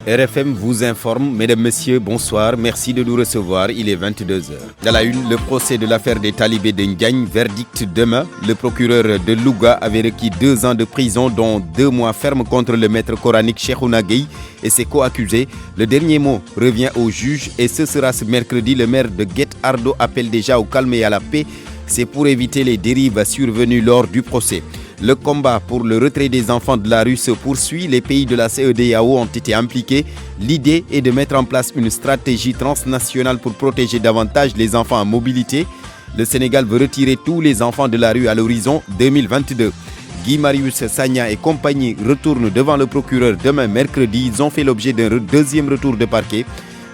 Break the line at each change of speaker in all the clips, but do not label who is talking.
RFM vous informe, mesdames, messieurs, bonsoir, merci de nous recevoir, il est 22h. Dans la une, le procès de l'affaire des talibés de Ndiagne, verdict demain. Le procureur de Louga avait requis 2 ans de prison, dont 2 mois ferme contre le maître coranique Cheikhouna Gueye et ses co-accusés. Le dernier mot revient au juge et ce sera ce mercredi. Le maire de Guet-Ardo appelle déjà au calme et à la paix. C'est pour éviter les dérives survenues lors du procès. Le combat pour le retrait des enfants de la rue se poursuit. Les pays de la CEDEAO ont été impliqués. L'idée est de mettre en place une stratégie transnationale pour protéger davantage les enfants en mobilité. Le Sénégal veut retirer tous les enfants de la rue à l'horizon 2022. Guy Marius Sagna et compagnie retournent devant le procureur demain mercredi. Ils ont fait l'objet d'un deuxième retour de parquet.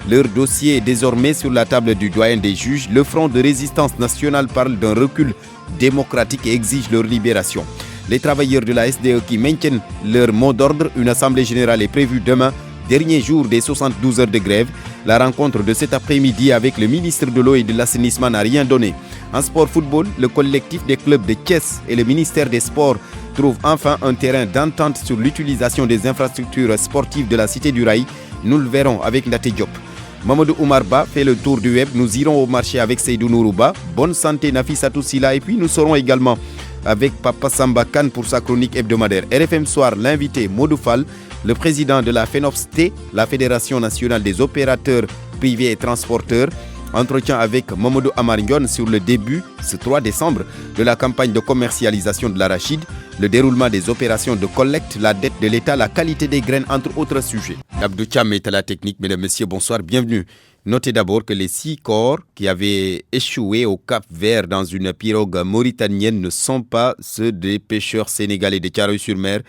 Leur dossier est désormais sur la table du doyen des juges. Le Front de résistance nationale parle d'un recul démocratique et exige leur libération. Les travailleurs de la SDE qui maintiennent leur mot d'ordre, une assemblée générale est prévue demain, dernier jour des 72 heures de grève. La rencontre de cet après-midi avec le ministre de l'eau et de l'assainissement n'a rien donné. En sport football, le collectif des clubs de Thiès et le ministère des Sports trouvent enfin un terrain d'entente sur l'utilisation des infrastructures sportives de la Cité du Rail. Nous le verrons avec Ndate Diop. Mamadou Oumar Ba fait le tour du web. Nous irons au marché avec Seydou Nourouba. Bonne santé Nafissatou Sila. Et puis nous serons également avec Papa Samba Kane pour sa chronique hebdomadaire. RFM Soir, l'invité Modou Fall, le président de la FENOPST, la Fédération nationale des opérateurs privés et transporteurs. Entretien avec Mamadou Amar Ndione sur le début, ce 3 décembre, de la campagne de commercialisation de l'arachide, le déroulement des opérations de collecte, la dette de l'État, la qualité des graines, entre autres sujets. Abdou Thiam est à la technique, mesdames, messieurs, bonsoir, bienvenue. Notez d'abord que les 6 corps qui avaient échoué au Cap-Vert dans une pirogue mauritanienne ne sont pas ceux des pêcheurs sénégalais de Thiaroye-sur-Mer.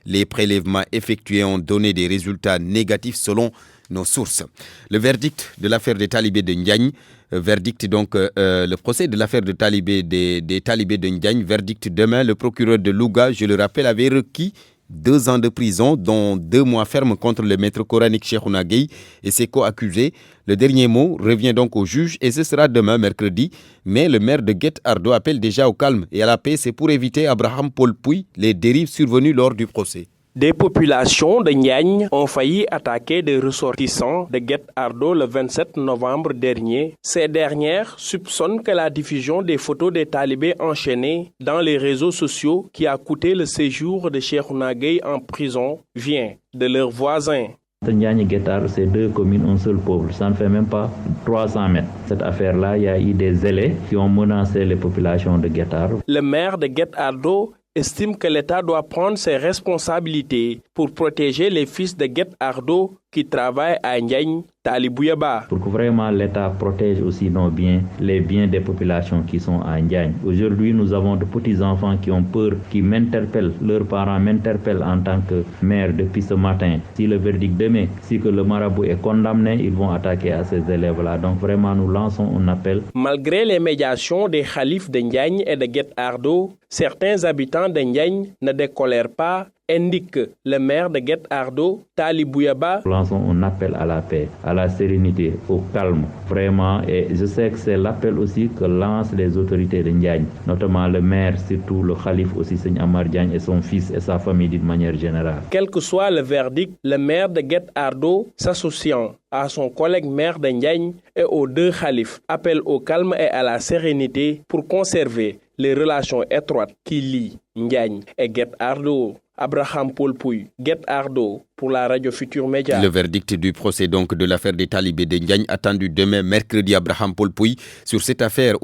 Les prélèvements effectués ont donné des résultats négatifs selon nos sources. Le verdict de l'affaire des talibés de Ndiagne, le procès de l'affaire des talibés de Ndiagne, verdict demain. Le procureur de Louga, je le rappelle, avait requis 2 ans de prison, dont 2 mois ferme contre le maître coranique Cheikhouna Gueye et ses co-accusés. Le dernier mot revient donc au juge et ce sera demain, mercredi. Mais le maire de Guet-Ardo appelle déjà au calme et à la paix. C'est pour éviter Abraham Paul Pouy les dérives survenues lors du procès.
Des populations de Ndiagne ont failli attaquer des ressortissants de Guet-Ardo le 27 novembre dernier. Ces dernières soupçonnent que la diffusion des photos des talibés enchaînés dans les réseaux sociaux qui a coûté le séjour de Cheikhouna Gueye en prison vient de leurs voisins.
Ndiagne et Guet-Ardo, c'est 2 communes, un seul peuple. Ça ne fait même pas 300 mètres. Cette affaire-là, il y a eu des zélés qui ont menacé les populations de Guet-Ardo.
Le maire de Guet-Ardo estime que l'État doit prendre ses responsabilités pour protéger les fils de Guet-Ardo qui travaillent à Ndiagne, Talibouya.
Pour que vraiment l'État protège aussi nos biens, les biens des populations qui sont à Ndiagne. Aujourd'hui, nous avons de petits-enfants qui ont peur, qui m'interpellent, leurs parents m'interpellent en tant que maire depuis ce matin. Si le verdict demain, si que le marabout est condamné, ils vont attaquer à ces élèves-là. Donc vraiment, nous lançons un appel.
Malgré les médiations des khalifs de Ndiagne et de Guet-Ardo, certains habitants de Ndiagne ne décolèrent pas, indique le maire de Guet-Ardo, Talibouya.
Nous lançons un appel à la paix, à la sérénité, au calme, vraiment. Et je sais que c'est l'appel aussi que lancent les autorités de Ndiagne, notamment le maire, surtout le khalife aussi, Seigne Amar Diagne et son fils et sa famille d'une manière générale.
Quel que soit le verdict, le maire de Guet-Ardo, s'associant à son collègue maire de Ndiagne et aux 2 khalifes, appelle au calme et à la sérénité pour conserver les relations étroites qui lient Ndiagne et Guet-Ardo. Abraham Paul Pouy, Guet-Ardo, pour la radio Futur Média.
Le verdict du procès donc de l'affaire des talibés de Ndiagne attendu demain mercredi. Abraham Paul Pouy, sur cette affaire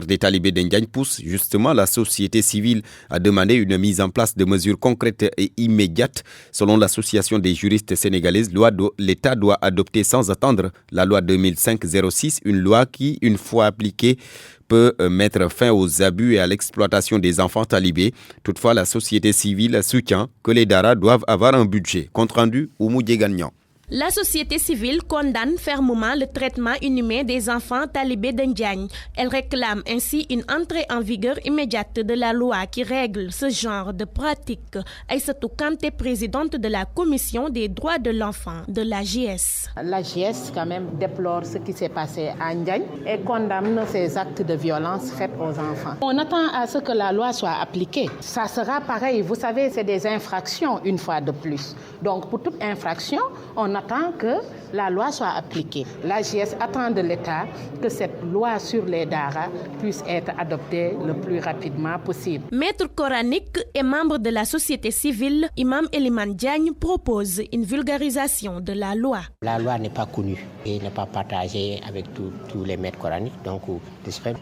des talibés de Ndiagne pousse justement la société civile à demander une mise en place de mesures concrètes et immédiates. Selon l'association des juristes sénégalaises, l'État doit adopter sans attendre la loi 2005-06, une loi qui, une fois appliquée, peut mettre fin aux abus et à l'exploitation des enfants talibés. Toutefois, la société civile soutient que les daras doivent avoir un budget. Compte rendu, Oumou Gagnan.
La société civile condamne fermement le traitement inhumain des enfants talibés de Ndiagne. Elle réclame ainsi une entrée en vigueur immédiate de la loi qui règle ce genre de pratique. Aïssatou Kanté, présidente de la commission des droits de l'enfant de l'AGS.
L'AGS quand même déplore ce qui s'est passé à Ndiagne et condamne ces actes de violence faits aux enfants. On attend à ce que la loi soit appliquée. Ça sera pareil, vous savez, c'est des infractions une fois de plus. Donc pour toute infraction, on attend que la loi soit appliquée. L'AGS attend de l'État que cette loi sur les daras puisse être adoptée le plus rapidement possible.
Maître coranique et membre de la société civile, Imam Eliman Diagne propose une vulgarisation de la loi.
La loi n'est pas connue et n'est pas partagée avec tous les maîtres coraniques. Donc,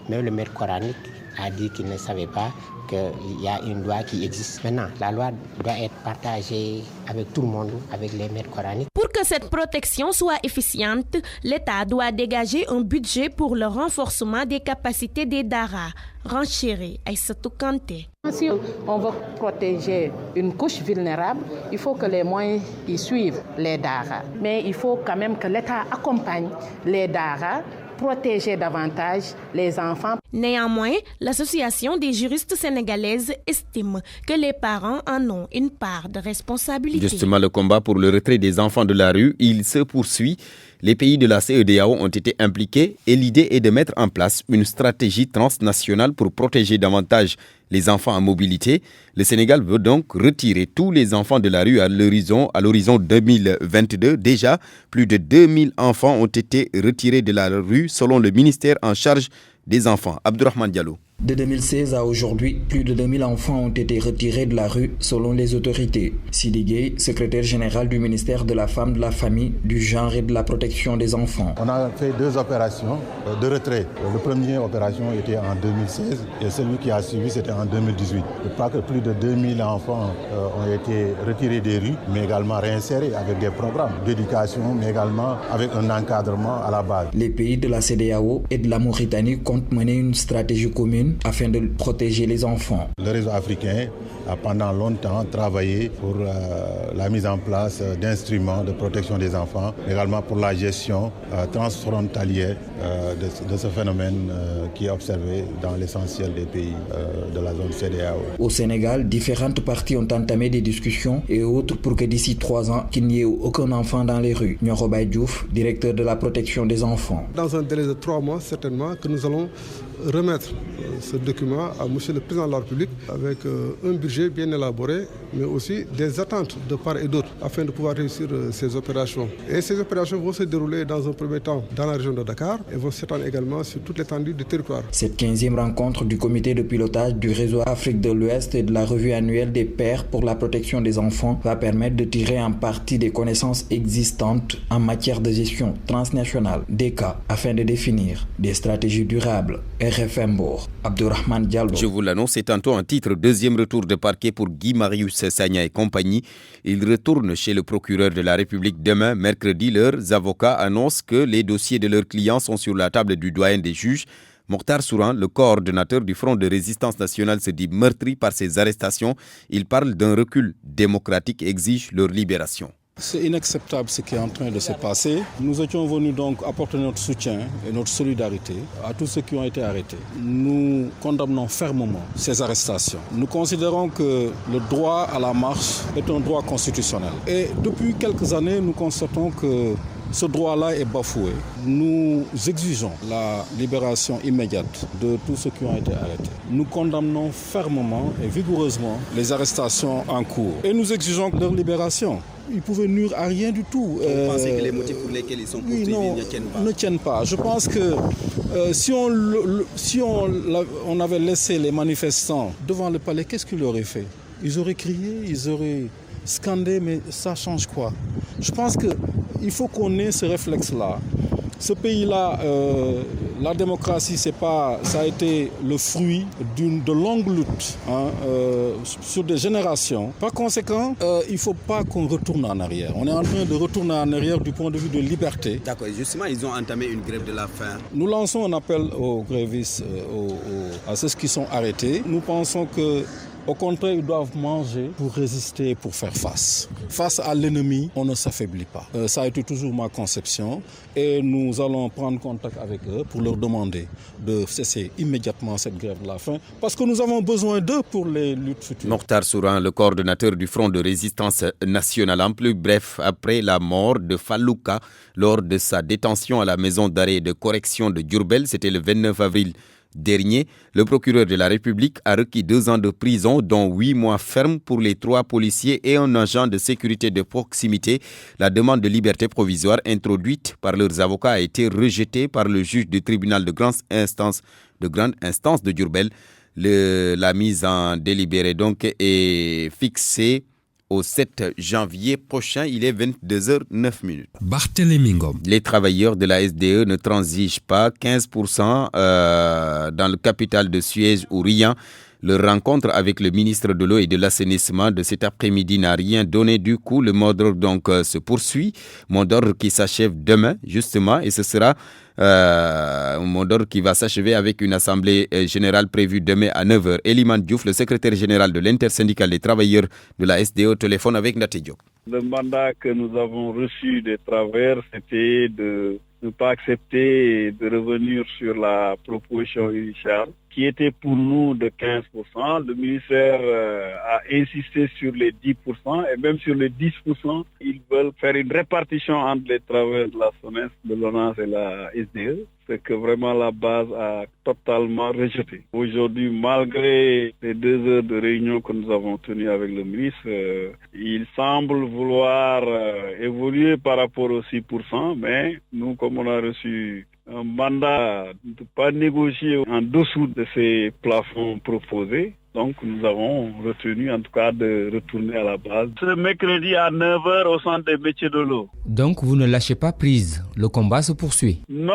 même le maître coranique a dit qu'il ne savait pas qu'il y a une loi qui existe. Maintenant, la loi doit être partagée avec tout le monde, avec les maîtres coraniques.
Pour que cette protection soit efficiente, l'État doit dégager un budget pour le renforcement des capacités des daras. Renchérit Aïssatou Kanté.
Si on veut protéger une couche vulnérable, il faut que les moyens y suivent les daras. Mais il faut quand même que l'État accompagne les daras, protéger davantage les enfants.
Néanmoins, l'Association des juristes sénégalaises estime que les parents en ont une part de responsabilité.
Justement, le combat pour le retrait des enfants de la rue, il se poursuit. Les pays de la CEDEAO ont été impliqués et l'idée est de mettre en place une stratégie transnationale pour protéger davantage les enfants en mobilité. Le Sénégal veut donc retirer tous les enfants de la rue à l'horizon 2022. Déjà, plus de 2000 enfants ont été retirés de la rue selon le ministère en charge des enfants. Abdourahmane Diallo.
De 2016 à aujourd'hui, plus de 2000 enfants ont été retirés de la rue selon les autorités. Sidi Gueye, secrétaire général du ministère de la Femme, de la Famille, du Genre et de la Protection des enfants.
On a fait 2 opérations de retrait. La première opération était en 2016 et celui qui a suivi c'était en 2018. Je crois que plus de 2000 enfants ont été retirés des rues, mais également réinsérés avec des programmes d'éducation, mais également avec un encadrement à la base.
Les pays de la CEDEAO et de la Mauritanie comptent mener une stratégie commune afin de protéger les enfants.
Le réseau africain a pendant longtemps travaillé pour la mise en place d'instruments de protection des enfants, également pour la gestion transfrontalière de ce phénomène qui est observé dans l'essentiel des pays de la zone CEDEAO.
Au Sénégal, différentes parties ont entamé des discussions et autres pour que d'ici 3 ans, qu'il n'y ait aucun enfant dans les rues. Nioro Baye Diouf, directeur de la protection des enfants.
Dans un délai de 3 mois, certainement, que nous allons remettre ce document à M. le Président de la République avec un budget bien élaboré, mais aussi des attentes de part et d'autre afin de pouvoir réussir ces opérations. Et ces opérations vont se dérouler dans un premier temps dans la région de Dakar et vont s'étendre également sur toute l'étendue du territoire.
Cette 15e rencontre du comité de pilotage du réseau Afrique de l'Ouest et de la revue annuelle des pairs pour la protection des enfants va permettre de tirer en partie des connaissances existantes en matière de gestion transnationale des cas afin de définir des stratégies durables. RFM Bourg, Abdourahmane Diallo.
Je vous l'annonce, c'est tantôt un titre, 2e retour de parquet pour Guy Marius Sagna et compagnie. Il retourne chez le procureur de la République demain, mercredi. Leurs avocats annoncent que les dossiers de leurs clients sont sur la table du doyen des juges. Mokhtar Souran, le coordonnateur du Front de résistance nationale, se dit meurtri par ces arrestations. Il parle d'un recul démocratique et exige leur libération.
C'est inacceptable ce qui est en train de se passer. Nous étions venus donc apporter notre soutien et notre solidarité à tous ceux qui ont été arrêtés. Nous condamnons fermement ces arrestations. Nous considérons que le droit à la marche est un droit constitutionnel. Et depuis quelques années, nous constatons que ce droit-là est bafoué. Nous exigeons la libération immédiate de tous ceux qui ont été arrêtés. Nous condamnons fermement et vigoureusement les arrestations en cours. Et nous exigeons leur libération. Ils pouvaient nuire à rien du tout.
Vous pensez que les motifs pour lesquels ils sont poursuivis
ne tiennent pas? Je pense que si on avait laissé les manifestants devant le palais, qu'est-ce qu'ils auraient fait? Ils auraient crié, ils auraient scandé, mais ça change quoi? Je pense qu'il faut qu'on ait ce réflexe-là. Ce pays-là, la démocratie, ça a été le fruit de longues luttes sur des générations. Par conséquent, il ne faut pas qu'on retourne en arrière. On est en train de retourner en arrière du point de vue de liberté.
D'accord, justement, ils ont entamé une grève de la faim.
Nous lançons un appel aux grévistes, à ceux qui sont arrêtés. Nous pensons que au contraire, ils doivent manger pour résister, pour faire face. Face à l'ennemi, on ne s'affaiblit pas. Ça a été toujours ma conception et nous allons prendre contact avec eux pour leur demander de cesser immédiatement cette grève de la faim parce que nous avons besoin d'eux pour les luttes futures.
Mokhtar Souran, le coordonnateur du Front de résistance nationale, en plus bref, après la mort de Fallouka lors de sa détention à la maison d'arrêt et de correction de Diourbel, c'était le 29 avril dernier, le procureur de la République a requis 2 ans de prison, dont 8 mois fermes pour les 3 policiers et un agent de sécurité de proximité. La demande de liberté provisoire introduite par leurs avocats a été rejetée par le juge du tribunal de grande instance de Diourbel. La mise en délibéré donc est fixée au 7 janvier prochain, il est 22h09.
Barthélémy Ngom.
Les travailleurs de la SDE ne transigent pas. 15% dans le capital de Suez ou Riant. Leur rencontre avec le ministre de l'eau et de l'assainissement de cet après-midi n'a rien donné. Du coup, le mot d'ordre donc se poursuit. Mot d'ordre qui s'achève demain, justement, et ce sera un mot d'ordre qui va s'achever avec une assemblée générale prévue demain à 9h. Eliman Diouf, le secrétaire général de l'intersyndicale des travailleurs de la SDE, au téléphone avec Naté Diop.
Le mandat que nous avons reçu des travailleurs, c'était de ne pas accepter de revenir sur la proposition initiale, qui était pour nous de 15%. Le ministère a insisté sur les 10% et même sur les 10%, ils veulent faire une répartition entre les travailleurs de la SONES, de l'ONAS et la SDE. C'est que vraiment la base a totalement rejeté. Aujourd'hui, malgré les 2 heures de réunion que nous avons tenues avec le ministre, il semble vouloir évoluer par rapport aux 6%, mais nous, comme on a reçu un mandat de ne pas négocier en dessous de ces plafonds proposés, donc nous avons retenu en tout cas de retourner à la base. Ce mercredi à 9h au centre des métiers de l'eau.
Donc vous ne lâchez pas prise, le combat se poursuit.
Non,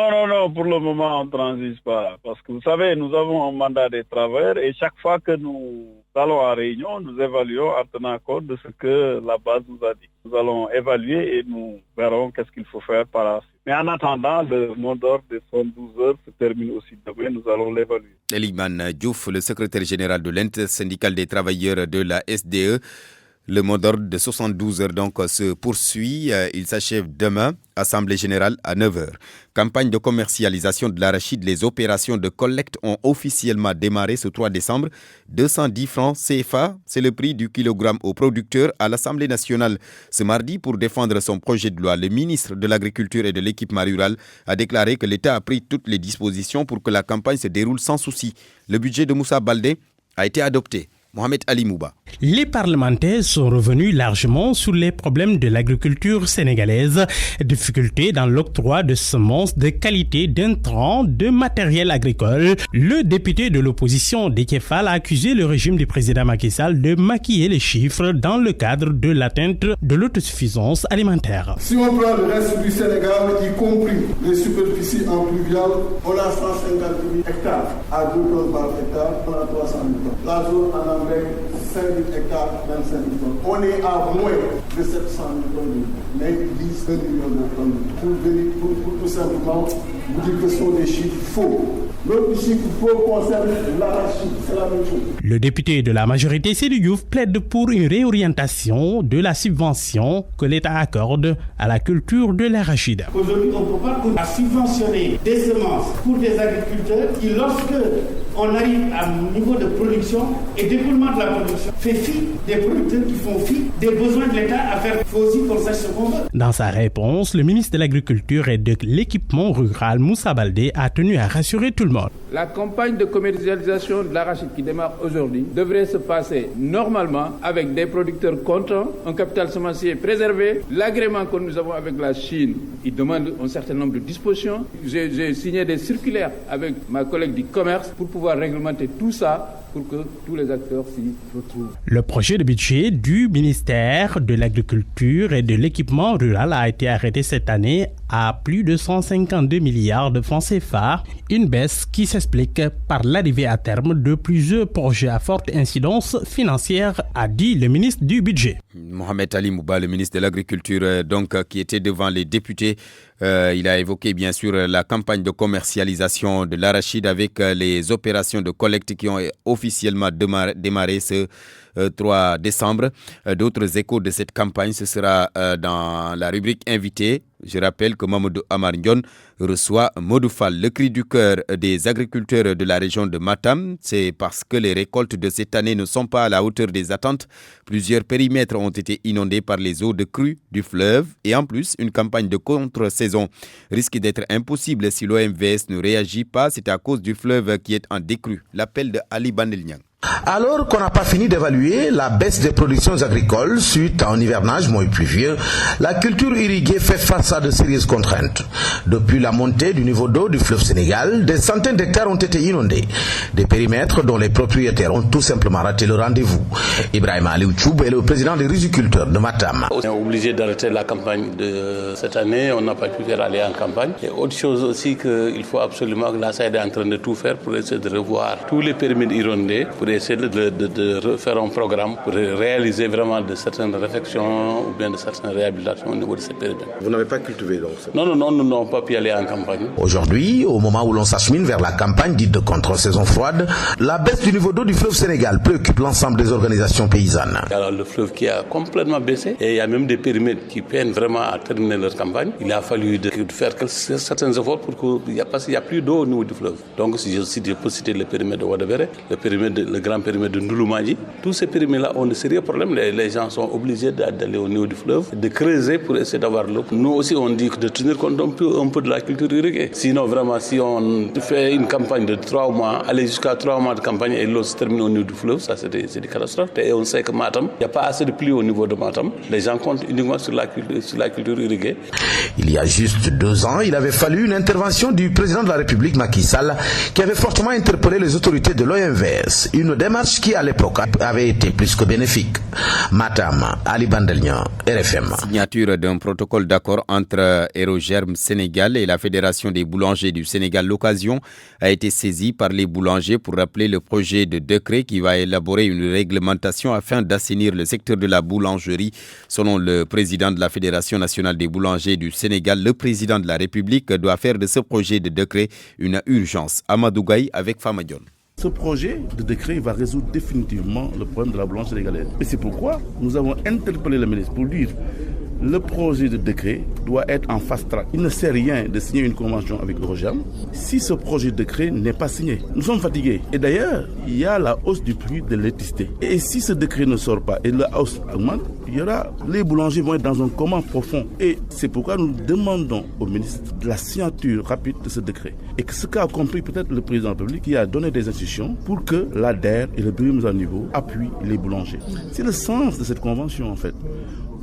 pour le moment on ne transige pas. Parce que vous savez, nous avons un mandat des travailleurs et chaque fois que nous allons en réunion, nous évaluons en tenant compte de ce que la base nous a dit. Nous allons évaluer et nous verrons qu'est-ce qu'il faut faire par la suite. Mais en attendant, le mot d'ordre de 112 heures se termine aussi demain, nous allons l'évaluer.
Eliman Diouf, le secrétaire général de l'intersyndicale des travailleurs de la SDE. Le mot d'ordre de 72 heures donc se poursuit. Il s'achève demain, assemblée générale à 9h. Campagne de commercialisation de l'arachide. Les opérations de collecte ont officiellement démarré ce 3 décembre. 210 francs CFA, c'est le prix du kilogramme aux producteurs à l'Assemblée nationale. Ce mardi, pour défendre son projet de loi, le ministre de l'Agriculture et de l'Équipement rural a déclaré que l'État a pris toutes les dispositions pour que la campagne se déroule sans souci. Le budget de Moussa Baldé a été adopté. Mohamed Ali Mouba.
Les parlementaires sont revenus largement sur les problèmes de l'agriculture sénégalaise, difficultés dans l'octroi de semences de qualité, d'intrants, de matériel agricole. Le député de l'opposition Déthié Fall a accusé le régime du président Macky Sall de maquiller les chiffres dans le cadre de l'atteinte de l'autosuffisance alimentaire.
Si on prend le reste du Sénégal, y compris les superficies en pluviales, on a 150 000 hectares à 2 tonnes par hectare, on a 300 000 tonnes. La zone en avec 5 000 hectares, 25 000 tonnes. On est à moins de 700 000 tonnes, mais ils disent 1 million de tonnes. Pour tout simplement vous dire que ce sont des chiffres faux. L'autre chiffre faux concerne l'arachide, c'est la même chose.
Le député de la majorité, Seydou Diouf, plaide pour une réorientation de la subvention que l'État accorde à la culture de l'arachide.
Aujourd'hui, on ne peut pas subventionner des semences pour des agriculteurs qui, lorsque on arrive à un niveau de production et d'écoulement de la production, fait fi des producteurs qui font fi des besoins de l'État à faire. Il faut aussi qu'on sache ce qu'on veut.
Dans sa réponse, le ministre de l'Agriculture et de l'Équipement rural, Moussa Baldé, a tenu à rassurer tout le monde.
La campagne de commercialisation de l'arachide qui démarre aujourd'hui devrait se passer normalement avec des producteurs contents, un capital semencier préservé. L'agrément que nous avons avec la Chine, il demande un certain nombre de dispositions. J'ai signé des circulaires avec ma collègue du commerce pour pouvoir réglementer tout ça pour que tous les acteurs s'y retrouvent.
Le projet de budget du ministère de l'Agriculture et de l'Équipement rural a été arrêté cette année à plus de 152 milliards de francs CFA, une baisse qui s'explique par l'arrivée à terme de plusieurs projets à forte incidence financière, a dit le ministre du Budget.
Mohamed Ali Mouba, le ministre de l'Agriculture, donc, qui était devant les députés, il a évoqué bien sûr la campagne de commercialisation de l'arachide avec les opérations de collecte qui ont officiellement démarré ce 3 décembre. D'autres échos de cette campagne, ce sera dans la rubrique invité Je rappelle que Mamadou Amarnion reçoit Modoufal. Le cri du cœur des agriculteurs de la région de Matam, c'est parce que les récoltes de cette année ne sont pas à la hauteur des attentes. Plusieurs périmètres ont été inondés par les eaux de crue du fleuve et en plus, une campagne de contre-saison risque d'être impossible si l'OMVS ne réagit pas. C'est à cause du fleuve qui est en décrue. L'appel de Ali Bandelniang.
Alors qu'on n'a pas fini d'évaluer la baisse des productions agricoles suite à un hivernage moins pluvieux, la culture irriguée fait face à de sérieuses contraintes. Depuis la montée du niveau d'eau du fleuve Sénégal, des centaines d'hectares ont été inondés. Des périmètres dont les propriétaires ont tout simplement raté le rendez-vous. Ibrahim Aliouchoub est le président des riziculteurs de Matam.
On est obligé d'arrêter la campagne de cette année, on n'a pas pu aller en campagne. Et autre chose aussi qu'il faut absolument, que la SAID est en train de tout faire pour essayer de revoir tous les périmètres inondés, pour essayer de refaire un programme pour réaliser vraiment de certaines réflexions ou bien de certaines réhabilitations au niveau de ces périmètres.
Vous n'avez pas cultivé donc?
Non, nous n'avons pas pu aller en campagne.
Aujourd'hui, au moment où l'on s'achemine vers la campagne dite de contre-saison froide, la baisse du niveau d'eau du fleuve Sénégal préoccupe l'ensemble des organisations paysannes.
Alors le fleuve qui a complètement baissé et il y a même des périmètres qui peinent vraiment à terminer leur campagne. Il a fallu de faire certains efforts pour qu'il n'y a plus d'eau au niveau du fleuve. Donc si je peux citer le périmètre de Ouadabéré, le grand périmètre de Ndouloumadji, tous ces périmètres-là ont de sérieux problèmes. Les gens sont obligés d'aller au niveau du fleuve, de creuser pour essayer d'avoir l'eau. Nous aussi, on dit de tenir compte un peu de la culture irriguée. Sinon, vraiment, si on fait une campagne de 3 mois, aller jusqu'à 3 mois de campagne et l'eau se termine au niveau du fleuve, ça c'est des catastrophes. Et on sait que Matam, il n'y a pas assez de pluie au niveau de Matam. Les gens comptent uniquement sur la culture irriguée.
Il y a juste 2 ans, il avait fallu une intervention du président de la République, Macky Sall, qui avait fortement interpellé les autorités de l'OMVS. Une démarche qui à l'époque avait été plus que bénéfique. Matam, Ali Bandelnian, RFM.
Signature d'un protocole d'accord entre Aérogerm Sénégal et la Fédération des boulangers du Sénégal. L'occasion a été saisie par les boulangers pour rappeler le projet de décret qui va élaborer une réglementation afin d'assainir le secteur de la boulangerie. Selon le président de la Fédération nationale des boulangers du Sénégal, le président de la République doit faire de ce projet de décret une urgence. Amadou Gaye avec Famadion.
Ce projet de décret va résoudre définitivement le problème de la boulangerie sénégalaise. Et c'est pourquoi nous avons interpellé le ministre pour dire le projet de décret doit être en fast track. Il ne sert à rien de signer une convention avec Aérogerm si ce projet de décret n'est pas signé. Nous sommes fatigués. Et d'ailleurs, il y a la hausse du prix de l'électricité. Et si ce décret ne sort pas et la hausse augmente, les boulangers vont être dans un coma profond. Et c'est pourquoi nous demandons au ministre de la signature rapide de ce décret. Et que ce qu'a compris peut-être le président de la République qui a donné des instructions pour que l'ADER et le bureau de mise à niveau appuient les boulangers. C'est le sens de cette convention en fait.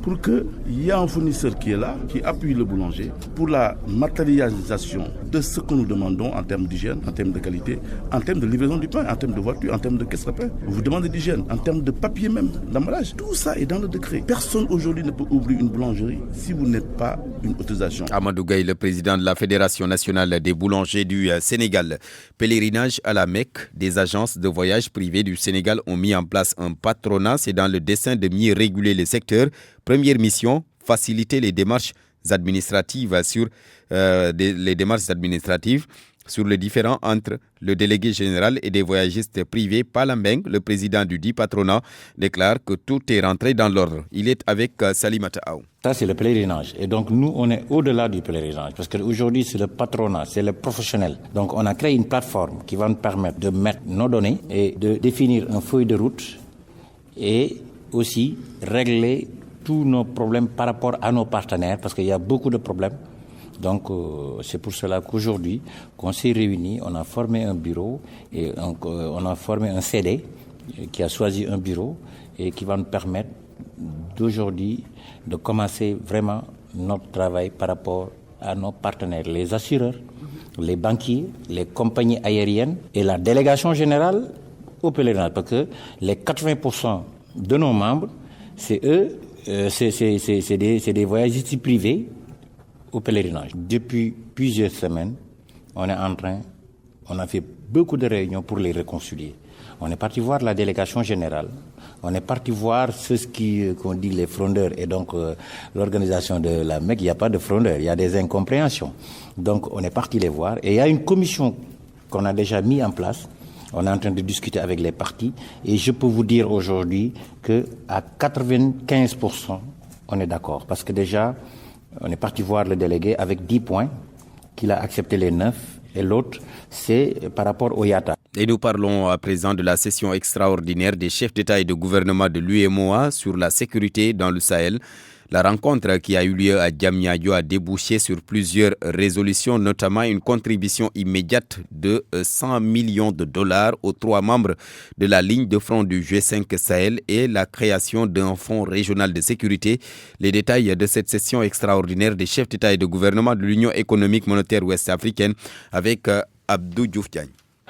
Pour qu'il y ait un fournisseur qui est là, qui appuie le boulanger pour la matérialisation de ce que nous demandons en termes d'hygiène, en termes de qualité, en termes de livraison du pain, en termes de voiture, en termes de caisse à pain. Vous demandez d'hygiène, en termes de papier même, d'emballage. Tout ça est dans le décret. Personne aujourd'hui ne peut ouvrir une boulangerie si vous n'êtes pas une autorisation.
Amadou Gaye, le président de la Fédération nationale des boulangers du Sénégal. Pèlerinage à la Mecque, des agences de voyage privées du Sénégal ont mis en place un patronat. C'est dans le dessein de mieux réguler les secteurs. Première mission, faciliter les démarches administratives sur le différend entre le délégué général et des voyagistes privés. Palambeng, le président du dit patronat, déclare que tout est rentré dans l'ordre. Il est avec Salimata Aou.
Ça, c'est le pèlerinage. Et donc, nous, on est au-delà du pèlerinage. Parce qu'aujourd'hui, c'est le patronat, c'est le professionnel. Donc, on a créé une plateforme qui va nous permettre de mettre nos données et de définir une feuille de route et aussi régler tous nos problèmes par rapport à nos partenaires, parce qu'il y a beaucoup de problèmes. Donc, c'est pour cela qu'aujourd'hui, qu'on s'est réunis, on a formé un bureau et on a formé un CD qui a choisi un bureau et qui va nous permettre d'aujourd'hui de commencer vraiment notre travail par rapport à nos partenaires, les assureurs, les banquiers, les compagnies aériennes et la délégation générale au pèlerinage. Parce que les 80% de nos membres, c'est eux, c'est des voyagistes privés au pèlerinage. Depuis plusieurs semaines, on a fait beaucoup de réunions pour les réconcilier. On est parti voir la délégation générale, on est parti voir ceux qu'on dit les frondeurs et donc l'organisation de la Mecque, il n'y a pas de frondeurs, il y a des incompréhensions. Donc on est parti les voir et il y a une commission qu'on a déjà mis en place. On est en train de discuter avec les partis et je peux vous dire aujourd'hui qu'à 95%, on est d'accord. Parce que déjà, On est parti voir le délégué avec 10 points, qu'il a accepté les 9, et l'autre, c'est par rapport au IATA.
Et nous parlons à présent de la session extraordinaire des chefs d'État et de gouvernement de l'UEMOA sur la sécurité dans le Sahel. La rencontre qui a eu lieu à Diamniadio a débouché sur plusieurs résolutions, notamment une contribution immédiate de 100 millions de dollars aux 3 membres de la ligne de front du G5 Sahel et la création d'un fonds régional de sécurité. Les détails de cette session extraordinaire des chefs d'État et de gouvernement de l'Union économique monétaire ouest-africaine avec Abdou Diouf Diagne.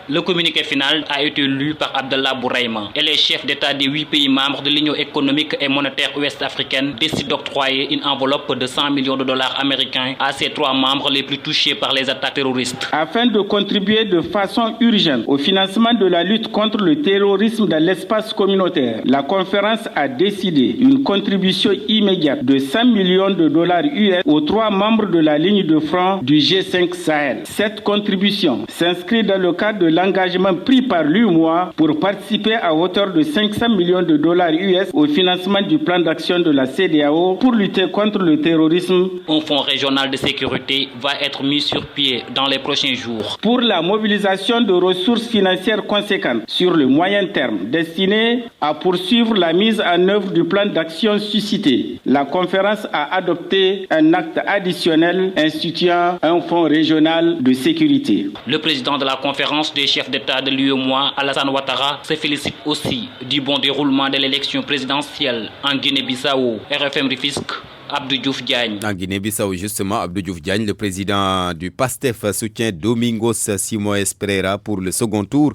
Le communiqué final a été lu par Abdallah Bouraïma et les chefs d'État des 8 pays membres de l'Union économique et monétaire ouest-africaine décident d'octroyer une enveloppe de 100 millions de dollars américains à ces 3 membres les plus touchés par les attaques terroristes.
Afin de contribuer de façon urgente au financement de la lutte contre le terrorisme dans l'espace communautaire, la conférence a décidé une contribution immédiate de 100 millions de dollars US aux 3 membres de la ligne de front du G5 Sahel. Cette contribution s'inscrit dans le cadre de l'engagement pris par l'UEMOA pour participer à hauteur de 500 millions de dollars US au financement du plan d'action de la CEDEAO pour lutter contre le terrorisme.
Un fonds régional de sécurité va être mis sur pied dans les prochains jours.
Pour la mobilisation de ressources financières conséquentes sur le moyen terme destinées à poursuivre la mise en œuvre du plan d'action suscité, la conférence a adopté un acte additionnel instituant un fonds régional de sécurité.
Le président de la conférence des chefs d'État de l'UEMOA, Alassane Ouattara, se félicite aussi du bon déroulement de l'élection présidentielle en Guinée-Bissau. RFM Rufisque, Abdou Diouf Diagne.
En Guinée-Bissau, justement, Abdou Diouf Diagne, le président du PASTEF, soutient Domingos Simoes Pereira pour le second tour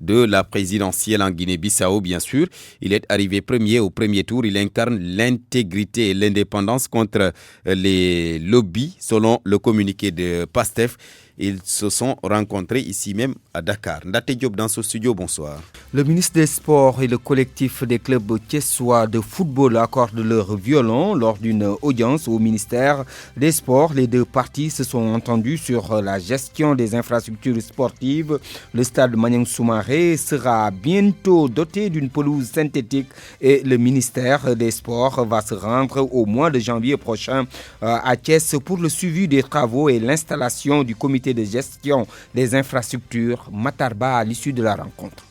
de la présidentielle en Guinée-Bissau, bien sûr. Il est arrivé premier au premier tour. Il incarne l'intégrité et l'indépendance contre les lobbies, selon le communiqué de PASTEF. Ils se sont rencontrés ici même à Dakar. Ndate Diop dans ce studio, bonsoir.
Le ministre des Sports et le collectif des clubs thiessois de football accordent leur violon lors d'une audience au ministère des Sports. Les 2 parties se sont entendues sur la gestion des infrastructures sportives. Le stade Maniang Soumaré sera bientôt doté d'une pelouse synthétique et le ministère des Sports va se rendre au mois de janvier prochain à Thiès pour le suivi des travaux et l'installation du comité de gestion des infrastructures. Matarba à l'issue de la rencontre.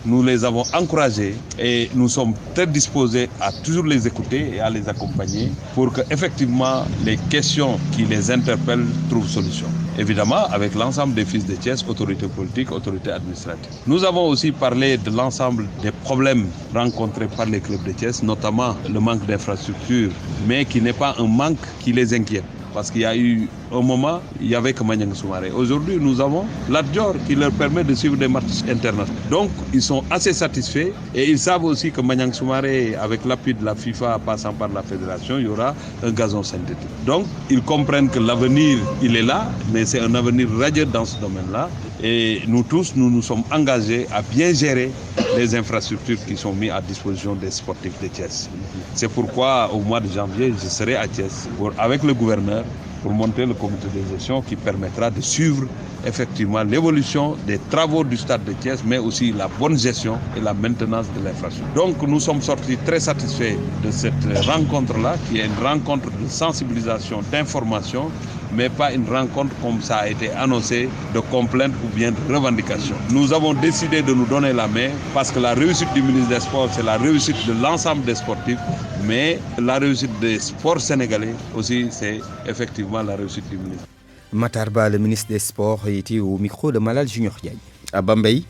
Nous les avons encouragés et nous sommes très disposés à toujours les écouter et à les accompagner pour que effectivement les questions qui les interpellent trouvent solution. Évidemment, avec l'ensemble des fils de Thiès, autorités politiques, autorités administratives. Nous avons aussi parlé de l'ensemble des problèmes rencontrés par les clubs de Thiès, notamment le manque d'infrastructures, mais qui n'est pas un manque qui les inquiète. Parce qu'il y a eu un moment, il n'y avait que Maniang Soumaré. Aujourd'hui, nous avons l'Adjor qui leur permet de suivre des matchs internationaux. Donc, ils sont assez satisfaits et ils savent aussi que Maniang Soumaré, avec l'appui de la FIFA passant par la fédération, il y aura un gazon synthétique. Donc, ils comprennent que l'avenir, il est là, mais c'est un avenir radieux dans ce domaine-là. Et nous tous, nous nous sommes engagés à bien gérer les infrastructures qui sont mises à disposition des sportifs de Thiès. C'est pourquoi, au mois de janvier, je serai à Thiès avec le gouverneur pour monter le comité de gestion qui permettra de suivre effectivement l'évolution des travaux du stade de Thiès, mais aussi la bonne gestion et la maintenance de l'infrastructure. Donc nous sommes sortis très satisfaits de cette rencontre-là, qui est une rencontre de sensibilisation, d'information, mais pas une rencontre comme ça a été annoncé de complaintes ou bien de revendications. Nous avons décidé de nous donner la main parce que la réussite du ministre des Sports, c'est la réussite de l'ensemble des sportifs, mais la réussite des sports sénégalais aussi, c'est effectivement la réussite du ministre.
Matarba, le ministre des Sports, était au micro de Malal Junior Diagne.
À Bambey,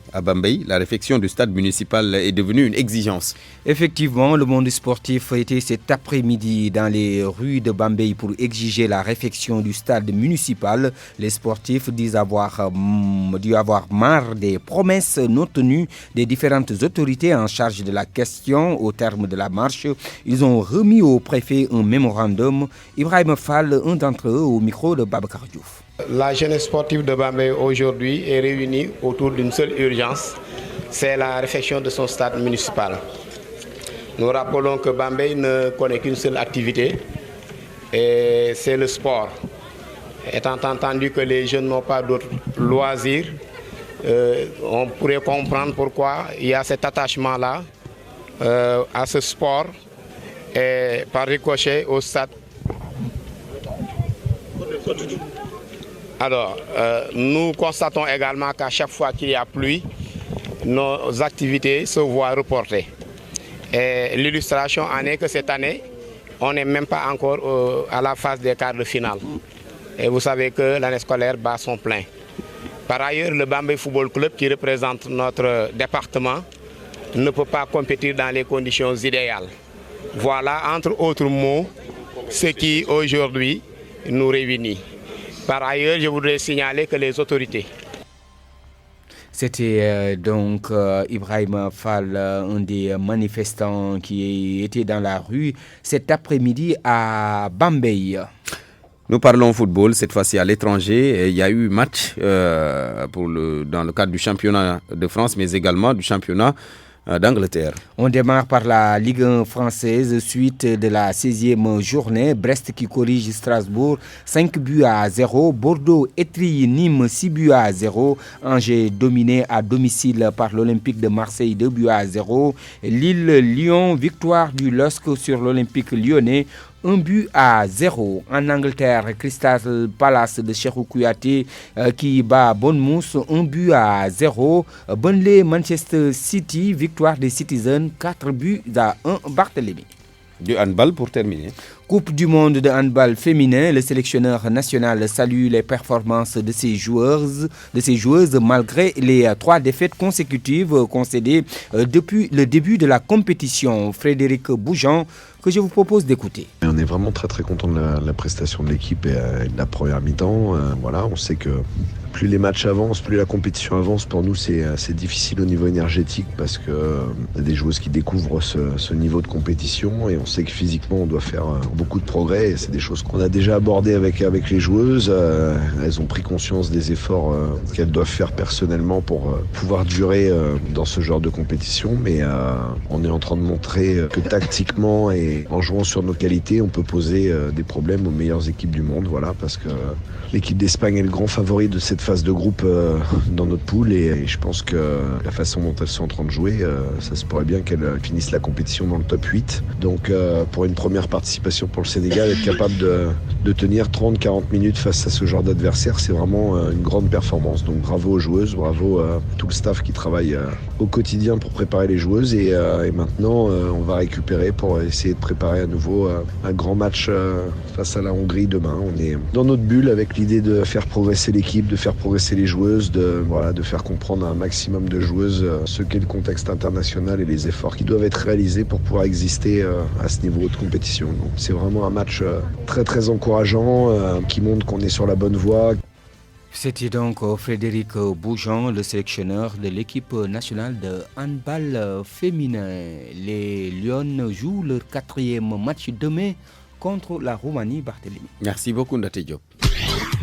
la réfection du stade municipal est devenue une exigence.
Effectivement, le monde sportif était cet après-midi dans les rues de Bambey pour exiger la réfection du stade municipal. Les sportifs disent avoir marre des promesses non tenues des différentes autorités en charge de la question. Au terme de la marche, ils ont remis au préfet un mémorandum. Ibrahim Fall, un d'entre eux, au micro de Babacar Diouf.
La jeunesse sportive de Bambey aujourd'hui est réunie autour d'une seule urgence, c'est la réfection de son stade municipal. Nous rappelons que Bambey ne connaît qu'une seule activité, et c'est le sport. Étant entendu que les jeunes n'ont pas d'autres loisirs, on pourrait comprendre pourquoi il y a cet attachement-là à ce sport et par ricochet au stade Alors, nous constatons également qu'à chaque fois qu'il y a pluie, nos activités se voient reportées. Et l'illustration en est que cette année, on n'est même pas encore à la phase des quarts de finale. Et vous savez que l'année scolaire bat son plein. Par ailleurs, le Bambey Football Club, qui représente notre département, ne peut pas compétir dans les conditions idéales. Voilà, entre autres mots, ce qui aujourd'hui nous réunit. Par ailleurs, je voudrais signaler que les autorités...
C'était donc Ibrahim Fall, un des manifestants qui était dans la rue cet après-midi à Bambey.
Nous parlons football, cette fois-ci à l'étranger. Il y a eu match dans le cadre du championnat de France, mais également du championnat d'Angleterre.
On démarre par la Ligue 1 française, suite de la 16e journée. Brest qui corrige Strasbourg, 5-0. Bordeaux étrille Nîmes, 6-0. Angers dominé à domicile par l'Olympique de Marseille, 2-0. Lille-Lyon, victoire du LOSC sur l'Olympique lyonnais, 1-0. En Angleterre, Crystal Palace de Cheikhou Kouyaté qui bat Bournemouth 1-0. Burnley Manchester City, victoire des Citizens 4-1. Barthélémy.
Du handball pour terminer.
Coupe du monde de handball féminin, le sélectionneur national salue les performances de ses joueuses malgré les 3 défaites consécutives concédées depuis le début de la compétition. Frédéric Boujean, que je vous propose d'écouter.
On est vraiment très très content de la prestation de l'équipe et de la première mi-temps. Voilà, on sait que plus les matchs avancent, plus la compétition avance. Pour nous, c'est difficile au niveau énergétique parce qu'il y a des joueuses qui découvrent ce niveau de compétition et on sait que physiquement, on doit faire beaucoup de progrès. Et c'est des choses qu'on a déjà abordées avec les joueuses. Elles ont pris conscience des efforts qu'elles doivent faire personnellement pour pouvoir durer dans ce genre de compétition. Mais on est en train de montrer que tactiquement et en jouant sur nos qualités, on peut poser des problèmes aux meilleures équipes du monde. Voilà, parce que l'équipe d'Espagne est le grand favori de cette phase de groupe dans notre poule et je pense que la façon dont elles sont en train de jouer, ça se pourrait bien qu'elles finissent la compétition dans le top 8. Donc pour une première participation pour le Sénégal, être capable de tenir 30-40 minutes face à ce genre d'adversaire, c'est vraiment une grande performance. Donc bravo aux joueuses, bravo à tout le staff qui travaille au quotidien pour préparer les joueuses et maintenant on va récupérer pour essayer de préparer à nouveau un grand match face à la Hongrie demain. On est dans notre bulle avec l'idée de faire progresser l'équipe, de faire progresser les joueuses, de faire comprendre à un maximum de joueuses ce qu'est le contexte international et les efforts qui doivent être réalisés pour pouvoir exister à ce niveau de compétition. Donc, c'est vraiment un match très très encourageant qui montre qu'on est sur la bonne voie.
C'était donc Frédéric Boujean, le sélectionneur de l'équipe nationale de handball féminin. Les Lions jouent leur 4e match demain contre la Roumanie. Barthélémy.
Merci beaucoup Ndate Diop.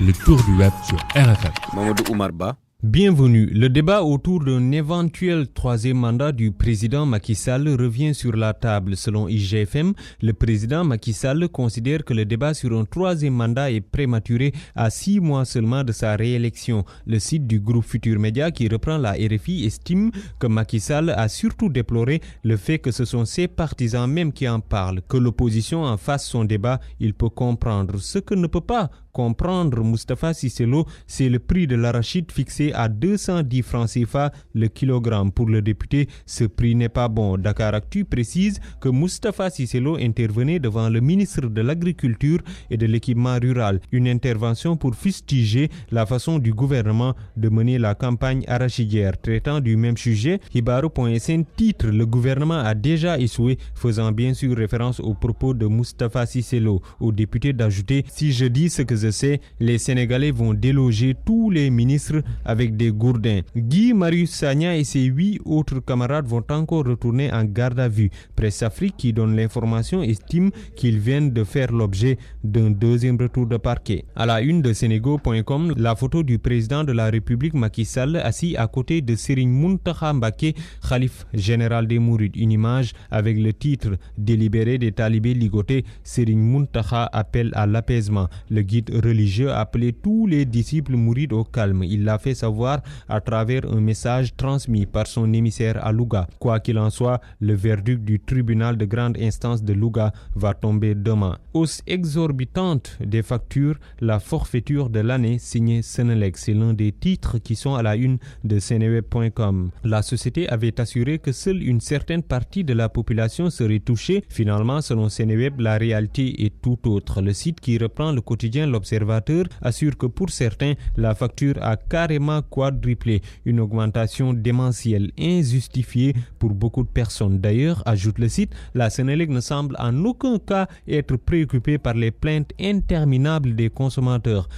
Le tour du web sur RFM.
Mamadou Oumar Ba.
Bienvenue. Le débat autour d'un éventuel 3e mandat du président Macky Sall revient sur la table. Selon IGFM, le président Macky Sall considère que le débat sur un 3e mandat est prématuré à 6 mois seulement de sa réélection. Le site du groupe Futur Média qui reprend la RFI estime que Macky Sall a surtout déploré le fait que ce sont ses partisans même qui en parlent. Que l'opposition en fasse son débat, il peut comprendre. Ce que ne peut pas comprendre Moustapha Cissé Lo, c'est le prix de l'arachide fixé à 210 francs CFA le kilogramme. Pour le député, ce prix n'est pas bon. Dakaractu précise que Moustapha Cissé Lo intervenait devant le ministre de l'Agriculture et de l'Équipement rural. Une intervention pour fustiger la façon du gouvernement de mener la campagne arachidière. Traitant du même sujet, Hibaro.sn titre « Le gouvernement a déjà échoué », faisant bien sûr référence aux propos de Moustapha Cissé Lo. Au député d'ajouter « Si je dis ce que je sais, les Sénégalais vont déloger tous les ministres avec des gourdins. » Guy Marius Sagna et ses 8 autres camarades vont encore retourner en garde à vue. Presse Afrique, qui donne l'information, estime qu'ils viennent de faire l'objet d'un 2e retour de parquet. À la une de Senego.com, la photo du président de la République Macky Sall assis à côté de Serigne Mountakha Mbacké, khalife général des Mourides. Une image avec le titre « Délibéré des talibés ligotés, Serigne Mountakha appelle à l'apaisement ». Le guide
guide religieux a appelé tous les disciples mourides au calme. Il l'a fait savoir à travers un message transmis par son émissaire à Louga. Quoi qu'il en soit, le verdict du tribunal de grande instance de Louga va tomber demain. Hausse exorbitante des factures, la forfaiture de l'année signée Senelec. C'est l'un des titres qui sont à la une de Seneweb.com. La société avait assuré que seule une certaine partie de la population serait touchée. Finalement, selon Seneweb, la réalité est tout autre. Le site qui reprend le quotidien L'Observateur assure que pour certains, la facture a carrément quadruplé. Une augmentation démentielle, injustifiée pour beaucoup de personnes. D'ailleurs, ajoute le site, la Senelec ne semble en aucun cas être préoccupée par les plaintes interminables des consommateurs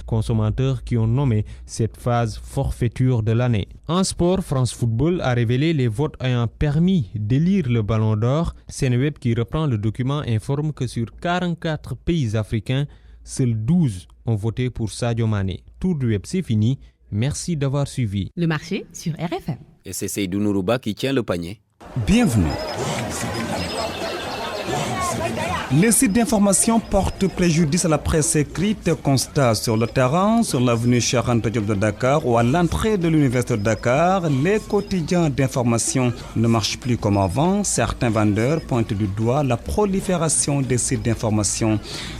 qui ont nommé cette phase forfaiture de l'année. En sport, France Football a révélé les votes ayant permis d'élire le Ballon d'Or. Seneweb qui reprend le document informe que sur 44 pays africains, seuls 12 ont voté pour Sadio Mané. Tour du web, c'est fini. Merci d'avoir suivi.
Le marché sur RFM.
Et c'est Seydou Nourouba qui tient le panier.
Bienvenue. Les sites d'information portent préjudice à la presse écrite. Constat sur le terrain, sur l'avenue Cheikh Anta Diop de Dakar ou à l'entrée de l'université de Dakar, les quotidiens d'information ne marchent plus comme avant. Certains vendeurs pointent du doigt la prolifération des sites d'information.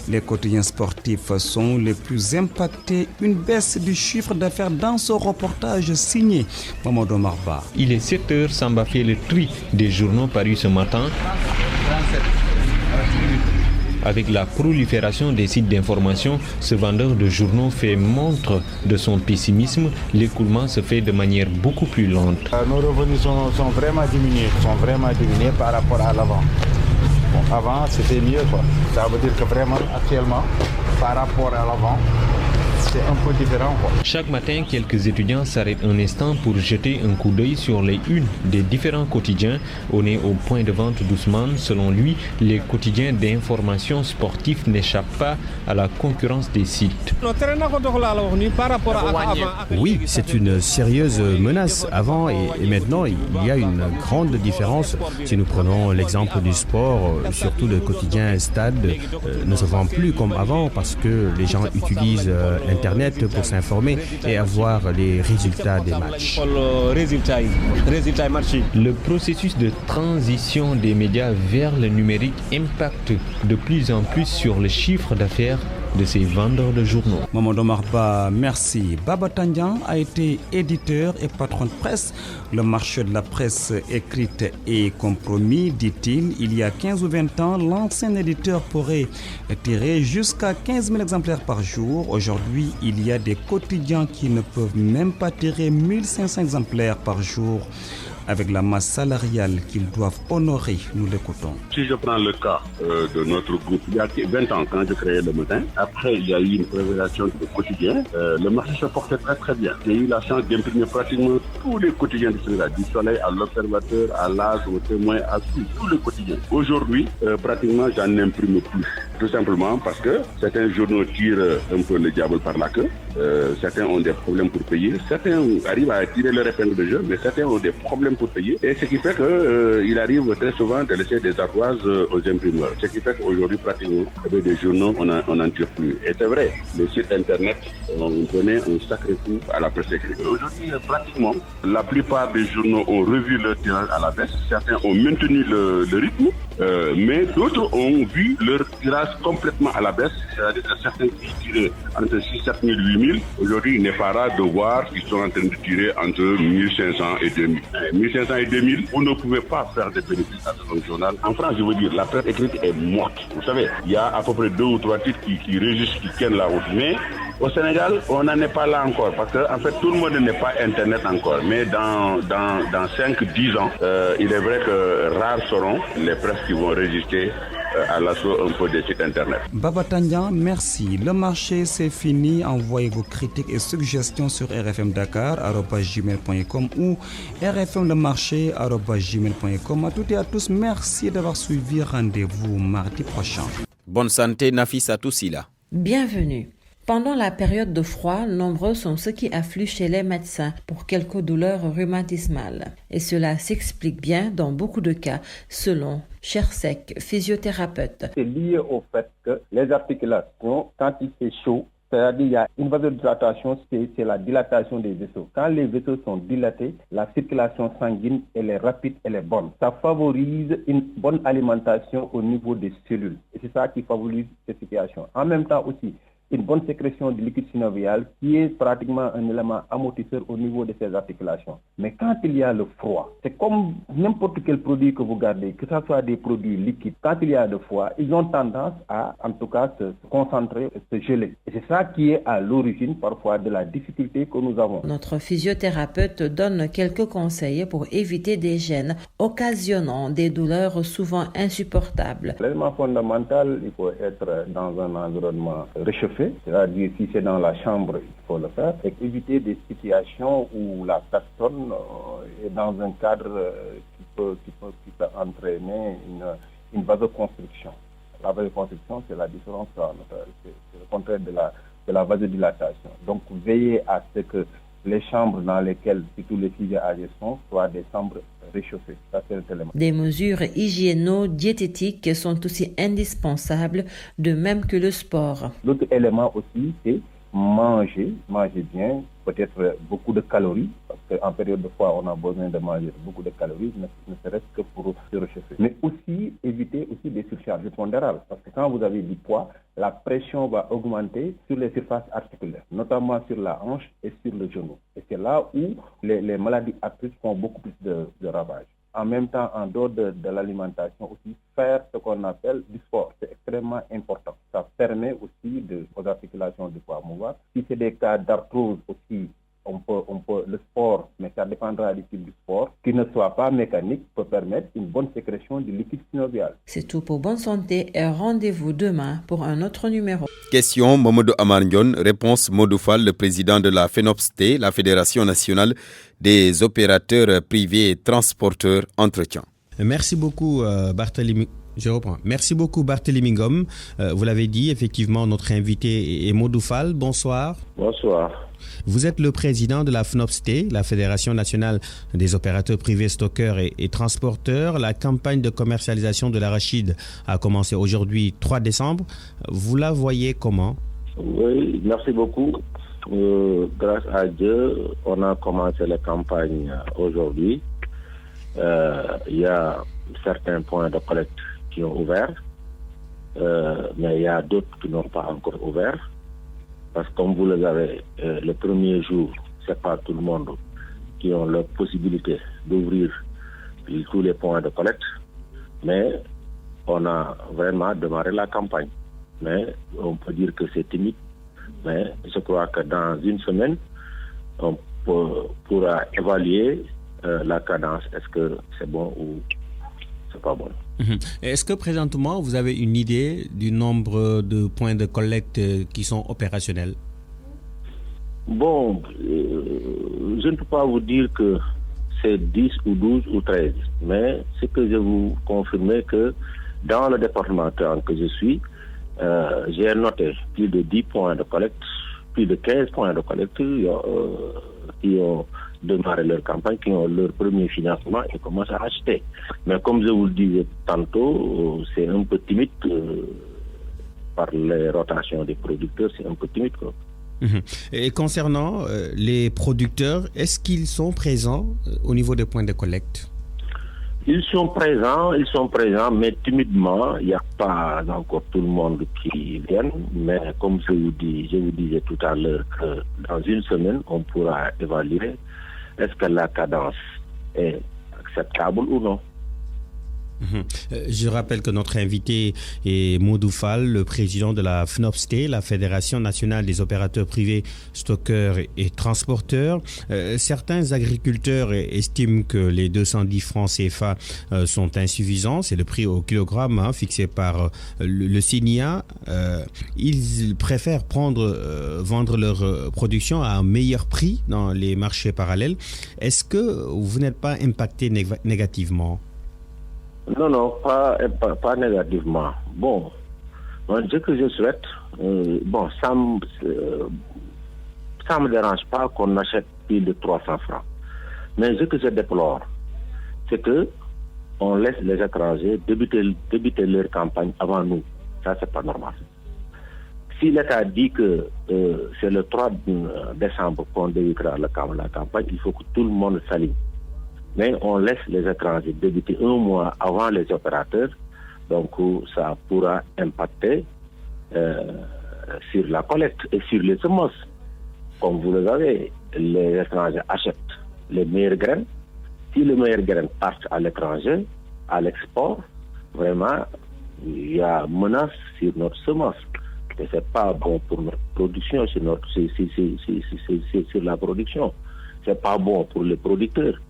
Les quotidiens sportifs sont les plus impactés. Une baisse du chiffre d'affaires dans ce reportage signé Mamadou Marba.
Il est 7h, Samba fait le tri des journaux parus ce matin. Avec la prolifération des sites d'information, ce vendeur de journaux fait montre de son pessimisme. L'écoulement se fait de manière beaucoup plus lente.
Nos revenus sont vraiment diminués par rapport à l'avant. Bon, avant, c'était mieux, quoi. Ça veut dire que vraiment, actuellement, par rapport à l'avant, c'est un peu différent, quoi.
Chaque matin, quelques étudiants s'arrêtent un instant pour jeter un coup d'œil sur les unes des différents quotidiens. On est au point de vente d'Ousmane. Selon lui, les quotidiens d'information sportive n'échappent pas à la concurrence des sites.
Oui, c'est une sérieuse menace. Avant et maintenant, il y a une grande différence. Si nous prenons l'exemple du sport, surtout le quotidien Stade ne se vend plus comme avant parce que les gens utilisent Internet pour s'informer et avoir les résultats des matchs.
Le processus de transition des médias vers le numérique impacte de plus en plus sur le chiffre d'affaires de ces vendeurs de journaux.
Mamadou Marba, merci. Baba Tandian a été éditeur et patron de presse. Le marché de la presse écrite est compromis, dit-il. Il y a 15 ou 20 ans, l'ancien éditeur pourrait tirer jusqu'à 15 000 exemplaires par jour. Aujourd'hui, il y a des quotidiens qui ne peuvent même pas tirer 1500 exemplaires par jour. Avec la masse salariale qu'ils doivent honorer, nous l'écoutons.
Si je prends le cas de notre groupe, il y a 20 ans, quand je créais le matin, après il y a eu une préservation du quotidien, le marché se portait très très bien. J'ai eu la chance d'imprimer pratiquement tous les quotidiens du Sénégal, du Soleil à l'Observateur, à l'As, au Témoin, à tous les quotidiens. Aujourd'hui, pratiquement, j'en imprime plus. Tout simplement parce que certains journaux tirent un peu le diable par la queue, certains ont des problèmes pour payer, certains arrivent à tirer leur épingle de jeu, mais certains ont des problèmes pour payer. Et ce qui fait qu'il arrive très souvent de laisser des ardoises aux imprimeurs. Ce qui fait qu'aujourd'hui, pratiquement, avec des journaux, on n'en tire plus. Et c'est vrai, les sites internet, on donnait un sacré coup à la presse écrite. Aujourd'hui, pratiquement, la plupart des journaux ont revu leur tirage à la baisse. Certains ont maintenu le rythme, mais d'autres ont vu leur tirage complètement à la baisse. C'est-à-dire que certains qui tiraient entre 6 7 000 8 000, aujourd'hui, il n'est pas rare de voir qu'ils sont en train de tirer entre 1500 et 2000. 1500 et 2000, vous ne pouvez pas faire des bénéfices à ce journal. En France, je veux dire, la presse écrite est morte. Vous savez, il y a à peu près 2 ou 3 titres qui résistent, qui tiennent la route. Mais au Sénégal, on n'en est pas là encore. Parce qu'en fait, tout le monde n'est pas Internet encore. Mais dans 5-10 ans, il est vrai que rares seront les presses qui vont résister à l'assaut un peu des sites internet.
Baba Tandian, merci. Le marché, c'est fini. Envoyez vos critiques et suggestions sur rfmdakar@gmail.com ou rfmlemarché@gmail.com. À toutes et à tous, merci d'avoir suivi. Rendez-vous mardi prochain.
Bonne santé, Nafissa Toussila.
Bienvenue. Pendant la période de froid, nombreux sont ceux qui affluent chez les médecins pour quelques douleurs rhumatismales. Et cela s'explique bien dans beaucoup de cas, selon Chersek, physiothérapeute.
C'est lié au fait que les articulations, quand il fait chaud,
C'est-à-dire qu'il y a une vasodilatation, c'est la dilatation des vaisseaux. Quand les vaisseaux sont dilatés, la circulation sanguine, elle est rapide, elle est bonne. Ça favorise une bonne alimentation au niveau des cellules. Et c'est ça qui favorise cette situation. En même temps aussi, une bonne sécrétion de liquide synovial qui est pratiquement un élément amortisseur au niveau de ces articulations. Mais quand il y a le froid, c'est comme n'importe quel produit que vous gardez, que ce soit des produits liquides. Quand il y a le froid, ils ont tendance à, en tout cas, se concentrer, se geler. Et c'est ça qui est à l'origine parfois de la difficulté que nous avons.
Notre physiothérapeute donne quelques conseils pour éviter des gènes occasionnant des douleurs souvent insupportables.
L'élément fondamental, il faut être dans un environnement réchauffé. C'est-à-dire si c'est dans la chambre, il faut le faire, et éviter des situations où la personne est dans un cadre qui peut entraîner une vasoconstriction. La vasoconstriction, c'est la différence, c'est le contraire de la vasodilatation. Donc veillez à ce que les chambres dans lesquelles tous les sujets âgés sont soient des chambres réchauffées. Ça, c'est un élément.
Des mesures hygiéno-diététiques sont aussi indispensables, de même que le sport.
L'autre élément aussi, c'est manger bien, peut-être beaucoup de calories, parce qu'en période de froid, on a besoin de manger beaucoup de calories, ne serait-ce que pour se réchauffer. Mais aussi, éviter aussi des surcharges pondérales, parce que quand vous avez du poids, la pression va augmenter sur les surfaces articulaires, notamment sur la hanche et sur le genou. Et c'est là où les maladies arthritiques font beaucoup plus de ravages. En même temps, en dehors de l'alimentation aussi, faire ce qu'on appelle du sport. C'est extrêmement important. Ça permet aussi aux articulations de pouvoir mouvoir. Si c'est des cas d'arthrose aussi, on peut le sport, mais ça dépendra du type du sport, qui ne soit pas mécanique, peut permettre une bonne sécrétion du liquide synovial.
C'est tout pour Bonne Santé et rendez-vous demain pour un autre numéro.
Question Mamadou Amarnion, réponse Modou Fall, le président de la FENOPST, la Fédération nationale des opérateurs privés et transporteurs entretien.
Merci beaucoup Barthélémy. Je reprends. Merci beaucoup Barthélémy Ngom. Vous l'avez dit, effectivement, notre invité est Modou Fall. Bonsoir.
Bonsoir.
Vous êtes le président de la FNOPST, la Fédération nationale des opérateurs privés stockeurs et transporteurs. La campagne de commercialisation de l'arachide a commencé aujourd'hui, 3 décembre. Vous la voyez comment?
Oui, merci beaucoup. Grâce à Dieu, on a commencé la campagne aujourd'hui. Il y a certains points de collecte qui ont ouvert, mais il y a d'autres qui n'ont pas encore ouvert. Parce que comme vous le savez, le premier jour, c'est pas tout le monde qui ont la possibilité d'ouvrir tous les points de collecte. Mais on a vraiment démarré la campagne. Mais on peut dire que c'est timide. Mais je crois que dans une semaine, on pourra évaluer la cadence. Est-ce que c'est bon ou c'est pas bon?
Est-ce que présentement, vous avez une idée du nombre de points de collecte qui sont opérationnels?
Bon, je ne peux pas vous dire que c'est 10 ou 12 ou 13, mais ce que je vous confirmer que dans le département que je suis, j'ai noté plus de 10 points de collecte, plus de 15 points de collecte qui ont démarré leur campagne, qui ont leur premier financement et commencent à acheter. Mais comme je vous le disais tantôt, c'est un peu timide par les rotations des producteurs, c'est un peu timide, quoi.
Et concernant les producteurs, est-ce qu'ils sont présents au niveau des points de collecte?
Ils sont présents, mais timidement. Il n'y a pas encore tout le monde qui vient. Mais comme je vous disais tout à l'heure, que dans une semaine, on pourra évaluer est-ce que la cadence est acceptable ou non.
Je rappelle que notre invité est Modou Fall, le président de la FNOPST, la Fédération nationale des opérateurs privés, stockeurs et transporteurs. Certains agriculteurs estiment que les 210 francs CFA sont insuffisants. C'est le prix au kilogramme fixé par le CNIA. Ils préfèrent vendre leur production à un meilleur prix dans les marchés parallèles. Est-ce que vous n'êtes pas impacté négativement?
Non, pas négativement. Bon, ce que je souhaite, ça me dérange pas qu'on achète plus de 300 francs. Mais ce que je déplore, c'est que on laisse les étrangers débuter leur campagne avant nous. Ça, c'est pas normal. si l'État dit que c'est le 3 décembre qu'on débutera la campagne, il faut que tout le monde s'aligne. Mais on laisse les étrangers débuter un mois avant les opérateurs, donc ça pourra impacter sur la collecte et sur les semences. Comme vous le savez, les étrangers achètent les meilleures graines. Si les meilleures graines partent à l'étranger, à l'export, vraiment, il y a menace sur notre semence. Et ce n'est pas bon pour notre production, sur la production. Ce n'est pas bon pour les producteurs.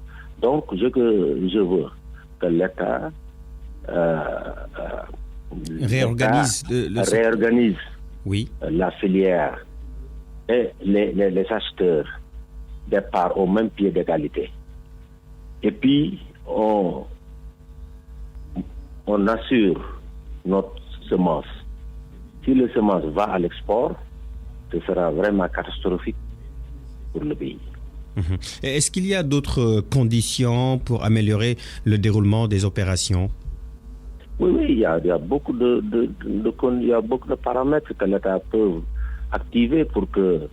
Donc, je veux que l'État
réorganise
la filière et les acheteurs départ au même pied d'égalité. Et puis, on assure notre semence. Si le semence va à l'export, ce sera vraiment catastrophique pour le pays.
Est-ce qu'il y a d'autres conditions pour améliorer le déroulement des opérations?
Oui, il y a beaucoup de paramètres que l'État peut activer pour que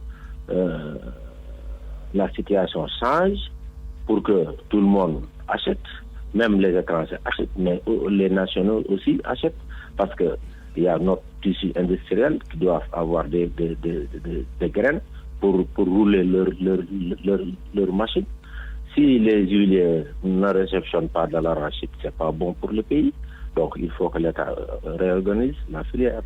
la situation change, pour que tout le monde achète, même les étrangers achètent, mais les nationaux aussi achètent, parce que il y a notre tissu industriel qui doit avoir des graines pour rouler leur machine. Si les huiliers ne réceptionnent pas de l'arachide, ce n'est pas bon pour le pays. Donc il faut que l'État réorganise la filière.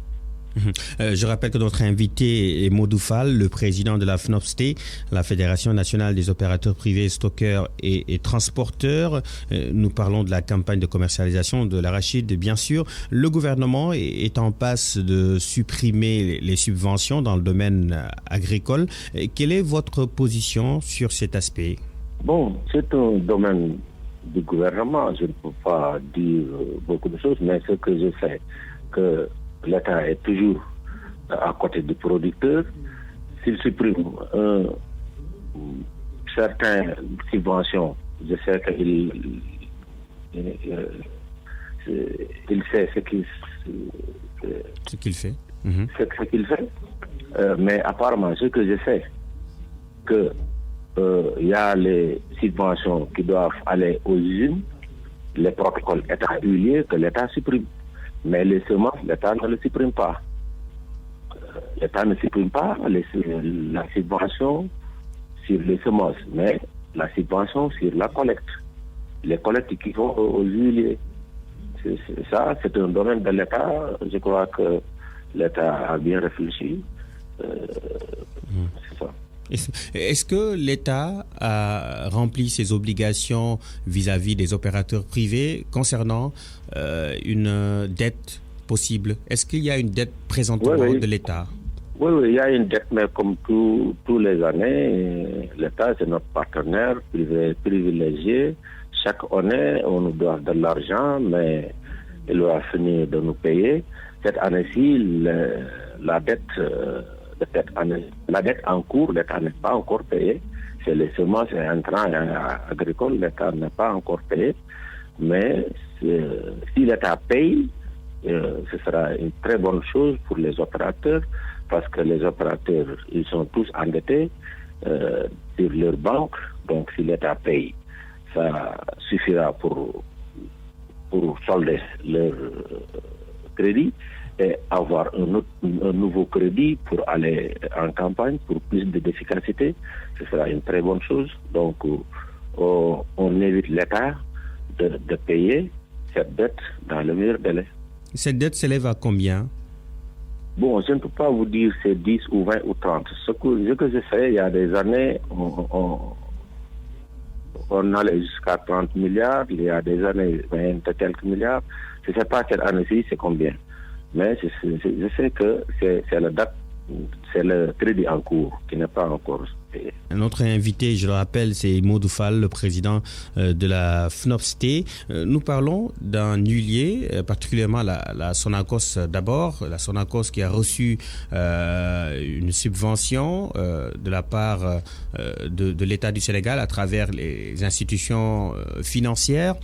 Je rappelle que notre invité est Modou Fall, le président de la FNOPST, la Fédération nationale des opérateurs privés, stockeurs et transporteurs. Nous parlons de la campagne de commercialisation de l'arachide, bien sûr. Le gouvernement est en passe de supprimer les subventions dans le domaine agricole. Quelle est votre position sur cet aspect?
Bon, c'est un domaine du gouvernement. Je ne peux pas dire beaucoup de choses, mais ce que je sais, que l'État est toujours à côté du producteur. S'il supprime certaines subventions, je sais qu'il sait ce qu'il fait. Ce qu'il fait. Mais apparemment, ce que je sais, que il y a les subventions qui doivent aller aux usines, les protocoles État huiliers que l'État supprime. Mais les semences, l'État ne le supprime pas. L'État ne supprime pas la subvention sur les semences, mais la subvention sur la collecte. Les collectes qui vont aux huiliers. Ça, c'est un domaine de l'État. Je crois que l'État a bien réfléchi. C'est ça.
Est-ce que l'État a rempli ses obligations vis-à-vis des opérateurs privés concernant une dette possible? Est-ce qu'il y a une dette présentement de l'État?
Oui, il y a une dette, mais comme tous les années, l'État, c'est notre partenaire privilégié. Chaque année, on nous doit de l'argent, mais il va finir de nous payer. Cette année-ci, la dette en cours, l'État n'est pas encore payé. C'est les semences et intrants agricoles, l'État n'est pas encore payé. Mais si l'État paye, ce sera une très bonne chose pour les opérateurs, parce que les opérateurs, ils sont tous endettés sur leur banque. Donc si l'État paye, ça suffira pour solder leur crédit et avoir un nouveau crédit pour aller en campagne, pour plus d'efficacité. Ce sera une très bonne chose. Donc, on évite l'État de payer cette dette dans le meilleur délai.
Cette dette s'élève à combien?
Bon, je ne peux pas vous dire c'est 10 ou 20 ou 30. Ce que je sais, il y a des années, on allait jusqu'à 30 milliards, il y a des années, 20 et quelques milliards. Je ne sais pas cette année-ci, c'est combien. Mais je sais que c'est la date, c'est le crédit en cours qui n'est pas encore
Notre invité, je le rappelle, c'est Modou Fall, le président de la FNOPST. Nous parlons d'un huilier, particulièrement la Sonacos d'abord. La Sonacos qui a reçu une subvention de la part de l'État du Sénégal à travers les institutions financières.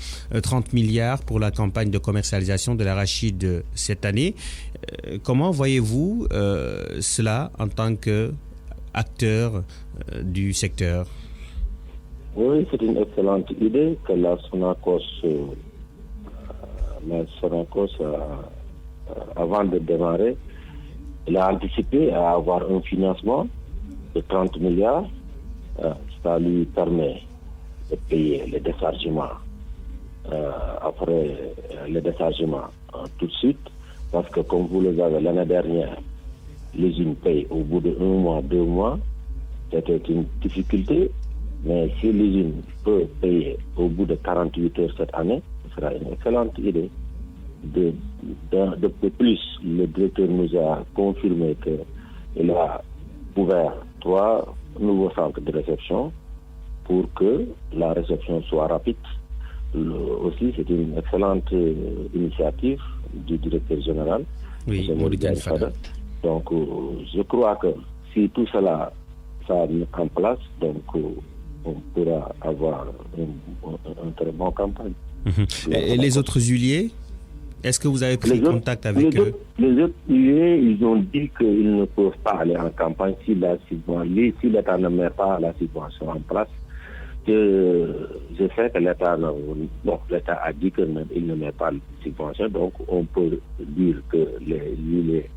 30 milliards pour la campagne de commercialisation de l'arachide cette année. Comment voyez-vous cela en tant qu'acteur du secteur?
Oui, c'est une excellente idée que la Sonacos avant de démarrer, elle a anticipé à avoir un financement de 30 milliards. Ça lui permet de payer les déchargements après le déchargement tout de suite, parce que comme vous le savez, l'année dernière, l'usine paye au bout de 1 mois, 2 mois. C'était une difficulté, mais si l'usine peut payer au bout de 48 heures cette année, ce sera une excellente idée. De plus, le directeur nous a confirmé qu'il a ouvert 3 nouveaux centres de réception pour que la réception soit rapide. Aussi, c'est une excellente initiative du directeur général.
Oui, Mauritanie Fada.
Donc, je crois que si tout cela ça met en place, donc on pourra avoir un très bon campagne.
Et les autres huiliers, est-ce que vous avez pris contact avec eux?
Les autres huiliers, ils ont dit qu'ils ne peuvent pas aller en campagne si l'État ne met pas la subvention en place. Je sais que l'État a dit qu'il ne met pas la subvention, donc on peut dire que les huiliers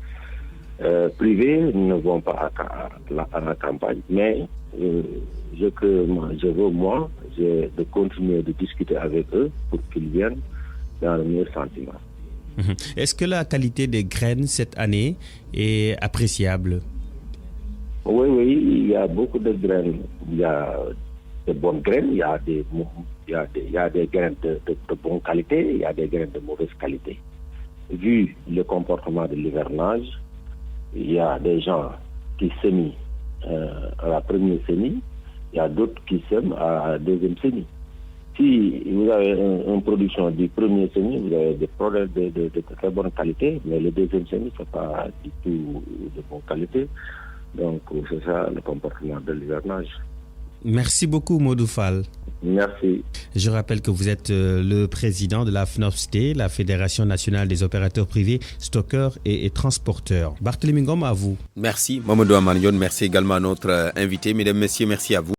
privés ne vont pas à la campagne, mais je veux de continuer de discuter avec eux pour qu'ils viennent dans le meilleur sentiment.
Est-ce que la qualité des graines cette année est appréciable?
Oui, il y a beaucoup de graines. Il y a de bonnes graines, il y a des graines de bonne qualité, il y a des graines de mauvaise qualité. Vu le comportement de l'hivernage, il y a des gens qui sèment à la première semis, il y a d'autres qui sèment à la deuxième semis. Si vous avez une production du premier semis, vous avez des produits de très bonne qualité, mais le deuxième semis, ce n'est pas du tout de bonne qualité. Donc, c'est ça le comportement de l'hivernage.
Merci beaucoup, Modou Fall.
Merci.
Je rappelle que vous êtes le président de la FNOPST, la Fédération nationale des opérateurs privés, stockeurs et transporteurs. Barthélémy Ngom, à vous.
Merci, Mamadou Amanion. Merci également à notre invité. Mesdames, Messieurs, merci à vous.